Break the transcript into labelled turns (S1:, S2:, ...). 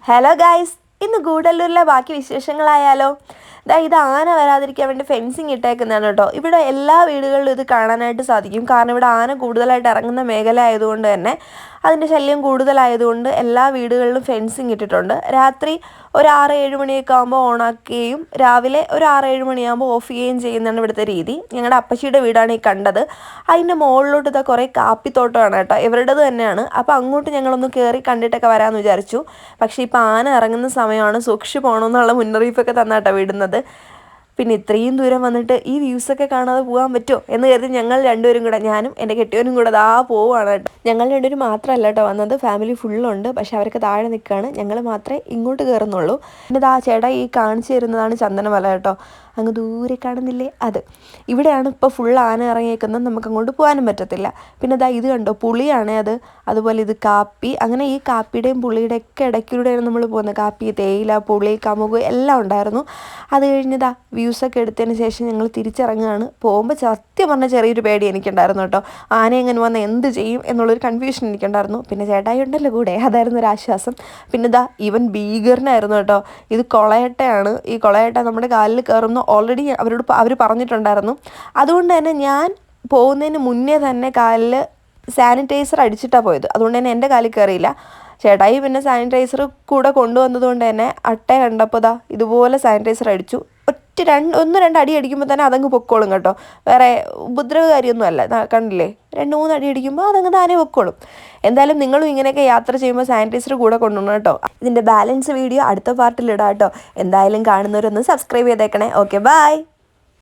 S1: Hello guys, ഇന്ന് ഗൂഡല്ലൂരിലെ ബാക്കി വിശേഷങ്ങളായാലോ? ഇത് ആന വരാതിരിക്കാൻ വേണ്ടി ഫെൻസിങ് ഇട്ടേക്കുന്നതാണ് കേട്ടോ. ഇവിടെ എല്ലാ വീടുകളിലും ഇത് കാണാനായിട്ട് സാധിക്കും. കാരണം ഇവിടെ ആന കൂടുതലായിട്ട് ഇറങ്ങുന്ന മേഖല ആയതുകൊണ്ട് തന്നെ അതിൻ്റെ ശല്യം കൂടുതലായതുകൊണ്ട് എല്ലാ വീടുകളിലും ഫെൻസിങ് ഇട്ടിട്ടുണ്ട്. രാത്രി ഒരു 6-7 മണിയൊക്കെ ആകുമ്പോൾ ഓണാക്കുകയും രാവിലെ ഒരു 6-7 മണിയാകുമ്പോൾ ഓഫ് ചെയ്യുകയും ചെയ്യുന്നതാണ് ഇവിടുത്തെ രീതി. ഞങ്ങളുടെ അപ്പച്ചിയുടെ വീടാണ് ഈ കണ്ടത്. അതിൻ്റെ മുകളിലോട്ട് ഇതാ കുറേ കാപ്പിത്തോട്ടമാണ് കേട്ടോ, ഇവരുടേത് തന്നെയാണ്. അപ്പോൾ അങ്ങോട്ട് ഞങ്ങളൊന്ന് കയറി കണ്ടിട്ടൊക്കെ വരാമെന്ന് വിചാരിച്ചു. പക്ഷേ ഇപ്പോൾ ആന ഇറങ്ങുന്ന സമയമാണ്, സൂക്ഷിച്ച് പോകണമെന്നുള്ള മുന്നറിയിപ്പൊക്കെ തന്നാട്ടോ വിടുന്നത്. പിന്നെ ഇത്രയും ദൂരം വന്നിട്ട് ഈ വ്യൂസൊക്കെ കാണാതെ പോകാൻ പറ്റുമോ എന്ന് കരുതി ഞങ്ങൾ രണ്ടുപേരും കൂടെ, ഞാനും എൻ്റെ കെട്ടിയവനും കൂടെ പോവുകയാണ് കേട്ടോ. ഞങ്ങൾ രണ്ടുപേരും മാത്രമല്ല കേട്ടോ വന്നത്, ഫാമിലി ഫുള്ളുണ്ട്. പക്ഷെ അവരൊക്കെ താഴെ നിൽക്കുകയാണ്, ഞങ്ങൾ മാത്രമേ ഇങ്ങോട്ട് കയറുന്നുള്ളൂ. പിന്നെ ചേട്ടാ ഈ കാണിച്ചു തരുന്നതാണ് ചന്ദനമല കേട്ടോ, അങ്ങ് ദൂരെ കാണുന്നില്ലേ അത്. ഇവിടെയാണ് ഇപ്പോൾ ഫുൾ ആന ഇറങ്ങിയേക്കുന്നത്, നമുക്ക് അങ്ങോട്ട് പോകാനും പറ്റത്തില്ല. പിന്നെ ഇത് കണ്ടോ, പുളിയാണ് അത്. അതുപോലെ ഇത് കാപ്പി. അങ്ങനെ ഈ കാപ്പിയുടെയും പുളിയുടെയും ഒക്കെ ഇടയ്ക്കിലൂടെയാണ് നമ്മൾ പോകുന്നത്. കാപ്പി, തേയില, പുളി, കമുക് എല്ലാം ഉണ്ടായിരുന്നു. അത് കഴിഞ്ഞ് വ്യൂസൊക്കെ എടുത്തതിന് ശേഷം ഞങ്ങൾ തിരിച്ചിറങ്ങുകയാണ്. പോകുമ്പോൾ സത്യം പറഞ്ഞാൽ ചെറിയൊരു പേടി എനിക്കുണ്ടായിരുന്നു കേട്ടോ. ആന എങ്ങനെ വന്ന് എന്ത് ചെയ്യും എന്നുള്ളൊരു കൺഫ്യൂഷൻ എനിക്കുണ്ടായിരുന്നു. പിന്നെ ചേട്ടായി ഉണ്ടല്ലോ കൂടെ, അതായിരുന്നു ഒരു ആശ്വാസം. പിന്നെ ഇവൻ ഭീകരനായിരുന്നു കേട്ടോ. ഇത് കൊളയട്ടയാണ്. ഈ കൊളയട്ട നമ്മുടെ കാലിൽ കയറുന്ന ഓൾറെഡി അവർ പറഞ്ഞിട്ടുണ്ടായിരുന്നു. അതുകൊണ്ട് തന്നെ ഞാൻ പോകുന്നതിന് മുന്നേ തന്നെ കാലിൽ സാനിറ്റൈസർ അടിച്ചിട്ടാണ് പോയത്. അതുകൊണ്ട് തന്നെ എൻ്റെ കാലിൽ കയറിയില്ല. ചേട്ടായി പിന്നെ സാനിറ്റൈസർ കൂടെ കൊണ്ടുവന്നത് കൊണ്ട് തന്നെ അട്ട കണ്ടപ്പോൾ ഇതുപോലെ സാനിറ്റൈസർ അടിച്ചു. 1-2 അടി അടിക്കുമ്പോൾ തന്നെ അതങ്ങ് പൊക്കോളും കേട്ടോ. വേറെ ഉപദ്രവകാരിയൊന്നും അല്ല. കണ്ടില്ലേ, 2-3 അടി അടിക്കുമ്പോൾ അതങ്ങ് താനേ പൊക്കോളും. എന്തായാലും നിങ്ങളും ഇങ്ങനെയൊക്കെ യാത്ര ചെയ്യുമ്പോൾ സാനിറ്റൈസർ കൂടെ കൊണ്ടുപോകണം കേട്ടോ. ഇതിൻ്റെ ബാലൻസ് വീഡിയോ അടുത്ത പാർട്ടിലിടാം കേട്ടോ. എന്തായാലും കാണുന്നവരൊന്ന് സബ്സ്ക്രൈബ് ചെയ്തേക്കണേ. Okay, by.